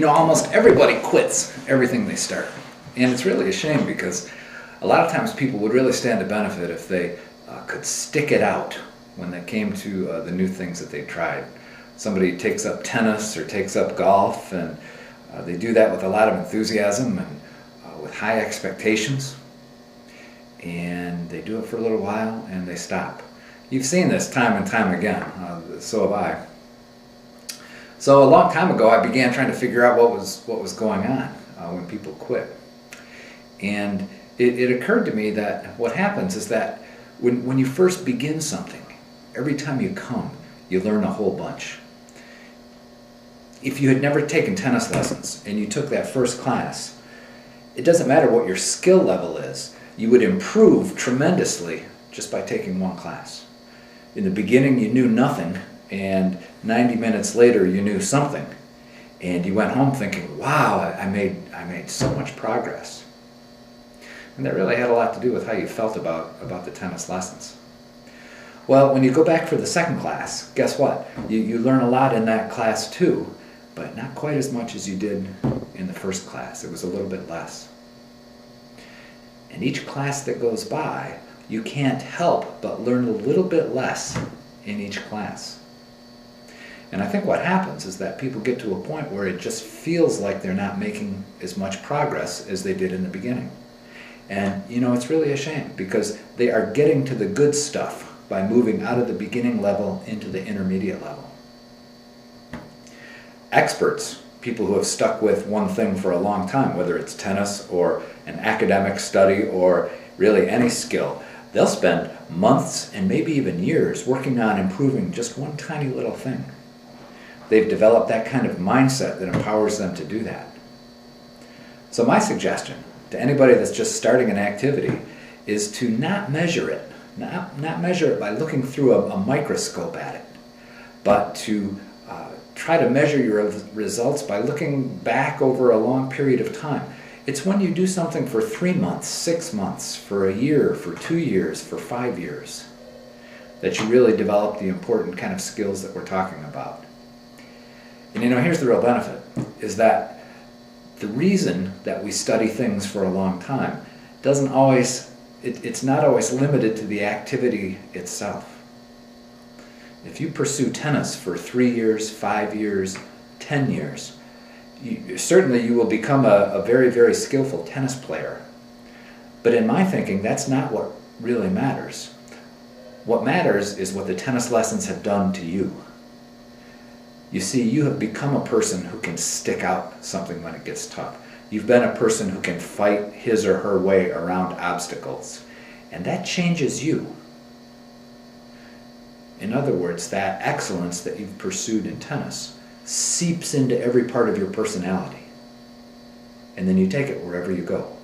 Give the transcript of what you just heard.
Almost everybody quits everything they start. And it's really a shame because a lot of times people would really stand to benefit if they could stick it out when they came to the new things that they tried. Somebody takes up tennis or takes up golf, and they do that with a lot of enthusiasm and with high expectations. And they do it for a little while and they stop. You've seen this time and time again, so have I. So a long time ago I began trying to figure out what was going on when people quit. And it occurred to me that what happens is that when you first begin something, every time you come, you learn a whole bunch. If you had never taken tennis lessons and you took that first class, it doesn't matter what your skill level is, you would improve tremendously just by taking one class. In the beginning you knew nothing, and 90 minutes later you knew something. And you went home thinking, wow, I made so much progress. And that really had a lot to do with how you felt about the tennis lessons. Well, when you go back for the second class, guess what? You learn a lot in that class too, but not quite as much as you did in the first class. It was a little bit less. And each class that goes by, you can't help but learn a little bit less in each class. And I think what happens is that people get to a point where it just feels like they're not making as much progress as they did in the beginning. And it's really a shame because they are getting to the good stuff by moving out of the beginning level into the intermediate level. Experts, people who have stuck with one thing for a long time, whether it's tennis or an academic study or really any skill, they'll spend months and maybe even years working on improving just one tiny little thing. They've developed that kind of mindset that empowers them to do that. So my suggestion to anybody that's just starting an activity is to not measure it. Not measure it by looking through a microscope at it, but to try to measure your results by looking back over a long period of time. It's when you do something for 3 months, 6 months, for a year, for 2 years, for 5 years, that you really develop the important kind of skills that we're talking about. And here's the real benefit, is that the reason that we study things for a long time doesn't always, it's not always limited to the activity itself. If you pursue tennis for 3 years, 5 years, 10 years, certainly you will become a very, very skillful tennis player. But in my thinking, that's not what really matters. What matters is what the tennis lessons have done to you. You see, you have become a person who can stick out something when it gets tough. You've been a person who can fight his or her way around obstacles. And that changes you. In other words, that excellence that you've pursued in tennis seeps into every part of your personality. And then you take it wherever you go.